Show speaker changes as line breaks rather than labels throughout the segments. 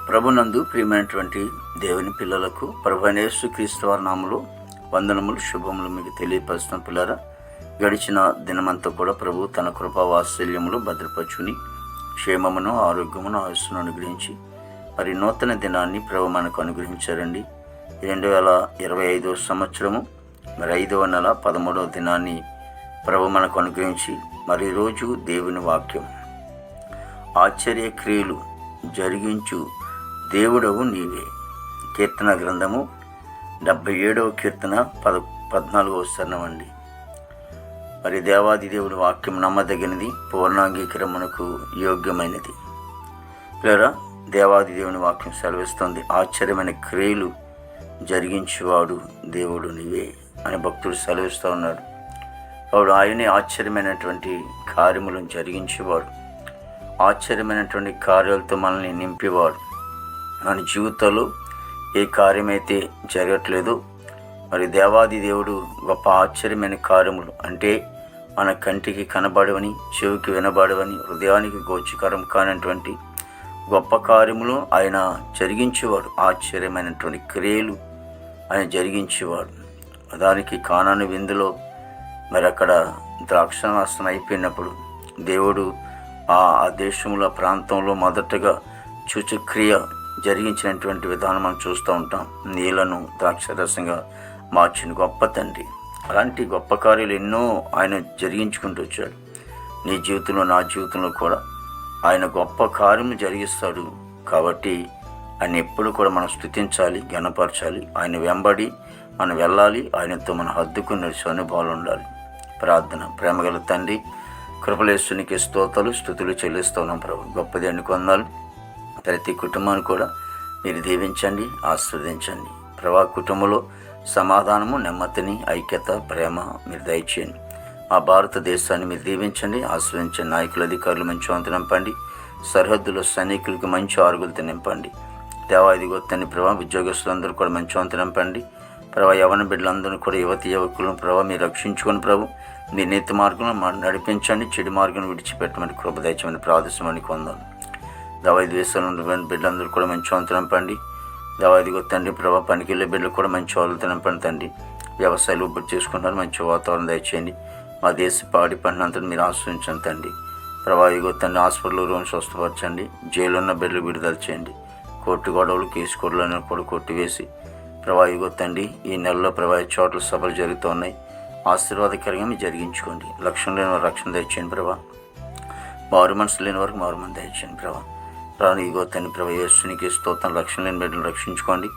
ప్రభునందు ప్రియమైనటువంటి దేవుని పిల్లలకు ప్రభువైన యేసుక్రీస్తు వారి నామములో వందనములు శుభములు మీకు తెలియపరుస్తున్న పిల్లరా, గడిచిన దినమంతా కూడా ప్రభు తన కృపా వాత్సల్యములు భద్రపరుచుకుని క్షేమమును ఆరోగ్యమును ఆయుస్సును అనుగ్రహించి మరి నూతన దినాన్ని ప్రభు మనకు అనుగ్రహించారండి. 2025 సంవత్సరము మరి 5వ నెల 13వ దినాన్ని ప్రభు మనకు అనుగ్రహించి మరి రోజు దేవుని వాక్యం ఆశ్చర్య క్రియలు జరిగించు దేవుడవు నీవే. కీర్తన గ్రంథము 77వ కీర్తన 14వ చరణం అండి. మరి దేవాది దేవుడి వాక్యం నమ్మదగినది, పూర్ణాంగీకరమునకు యోగ్యమైనది. లేదా దేవాది దేవుని వాక్యం సెలవిస్తుంది, ఆశ్చర్యమైన క్రియలు జరిగించేవాడు దేవుడు నీవే అని భక్తుడు సెలవిస్తూ ఉన్నాడు. వాడు ఆయనే ఆశ్చర్యమైనటువంటి కార్యములను జరిగించేవాడు, ఆశ్చర్యమైనటువంటి కార్యాలతో మనల్ని నింపేవాడు. మన జీవితంలో ఏ కార్యమైతే జరగట్లేదో మరి దేవాది దేవుడు గొప్ప ఆశ్చర్యమైన కార్యములు అంటే మన కంటికి కనబడవని, చెవికి వినబడవని, హృదయానికి గోచకరం కానటువంటి గొప్ప కార్యములు ఆయన జరిగించేవాడు. ఆశ్చర్యమైనటువంటి క్రియలు ఆయన జరిగించేవాడు. దానికి కానాను విందులో మరి అక్కడ ద్రాక్షారసం అయిపోయినప్పుడు దేవుడు ఆ దేశంలో ప్రాంతంలో మొదటగా సూచక్రియ జరిగించినటువంటి విధానం మనం చూస్తూ ఉంటాం. నీళ్లను ద్రాక్షరసంగా మార్చిన గొప్ప తండ్రి. అలాంటి గొప్ప కార్యాలు ఎన్నో ఆయన జరిగించుకుంటూ వచ్చాడు. నీ జీవితంలో నా జీవితంలో కూడా ఆయన గొప్ప కార్యము జరిగిస్తాడు. కాబట్టి ఆయన ఎప్పుడు కూడా మనం స్తుతించాలి, ఘనపరచాలి. ఆయన వెంబడి మనం వెళ్ళాలి, ఆయనతో మన హద్దుకు నడిచే అనుభవాలు ఉండాలి. ప్రార్థన. ప్రేమగల తండ్రి, కృపలేస్తునికి స్తోత్రాలు స్తుతులు చెల్లిస్తున్నాం ప్రభు. గొప్ప దేవుని కొందాలు ప్రతి కుటుంబాన్ని కూడా మీరు దీవించండి, ఆస్వాదించండి ప్రభా. కుటుంబంలో సమాధానము, నెమ్మదిని, ఐక్యత, ప్రేమ మీరు దయచేయండి. మా భారతదేశాన్ని మీరు దీవించండి, ఆస్వాదించండి. నాయకులు, అధికారులు మంచి వంతు నింపండి. సరిహద్దులో సైనికులకు మంచి ఆరుగులతో నింపండి. దేవాది గొత్తని ప్రభా. ఉద్యోగస్తులందరూ కూడా మంచి వంతు నింపండి ప్రభా. యవన బిడ్డలందరూ కూడా యువకులను ప్రభా మీరు రక్షించుకొని ప్రభు మీ నీతి మార్గంలో నడిపించండి. చెడు మార్గం విడిచిపెట్టమని కృప దయచేయమని ప్రార్థించమని కొందాం. దవాయి దేశాలు ఉన్నటువంటి బిడ్డలందరూ కూడా మంచి వంతు నింపండి. దవాయిది తండ్రి ప్రభా. పనికి వెళ్ళే బిడ్డలు కూడా మంచి వాళ్ళతో నింపండి తండ్రి. వ్యవసాయాలు ఉబ్బడి చేసుకుంటారు, మంచి వాతావరణం దయచేయండి. మా దేశ పాడి పంటనంతా మీరు ఆశ్రయించండి తండ్రి ప్రభా. ఇగో తండ్రి హాస్పిటల్ రూమ్ స్వస్థపరచండి. జైలు ఉన్న బిడ్డలు విడుదల చేయండి. కోర్టు గొడవలు, కేసు గొడవలను కూడా కొట్టివేసి ప్రభా. ఇగో తండ్రి ఈ నెలలో ప్రభా చోట్ల సభలు జరుగుతూ ఉన్నాయి. ఆశీర్వాదకరంగా మీరు జరిగించుకోండి. లక్ష్యం లేని వారు రక్షణ దయచేయండి ప్రభా. మారు మనసు లేని వరకు మారు మన దయచేయండి ప్రభా. రాను ఇగో తండ్రి ప్రభా. యేసునికి స్తోత్రం. లక్ష్యం లేని బిడ్డలు రక్షించుకోండి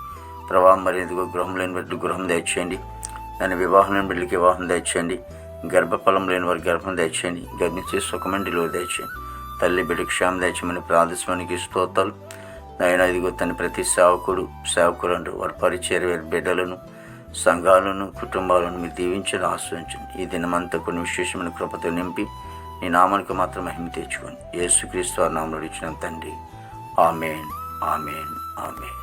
ప్రభా. మరి ఇదిగో గృహం లేని బిడ్డలు గృహం దయచేయండి. దాని వివాహం లేని బిడ్డలకి వివాహం దయచేయండి. గర్భఫలం లేని వారికి గర్భం దయచేయండి. గర్భించే సుఖమైన డెలివరీ దయచేయండి. తల్లి బిడ్డ క్షేమం దయచేయమని ప్రార్థించడానికి స్తోత్రాలు. ఆయన ఇదిగో తన ప్రతి సేవకులు అంటూ వారి పరిచయ బిడ్డలను, సంఘాలను, కుటుంబాలను మీరు దీవించండి, ఆశ్రయించండి. ఈ దినమంతా కొన్ని విశేషమైన కృపతో నింపి నీ నామానికి మాత్రం మహిమ తెచ్చుకోండి. యేసుక్రీస్తు వారి నామములో ఇచ్చిన తండ్రి. ఆమేన్, ఆమేన్, ఆమేన్.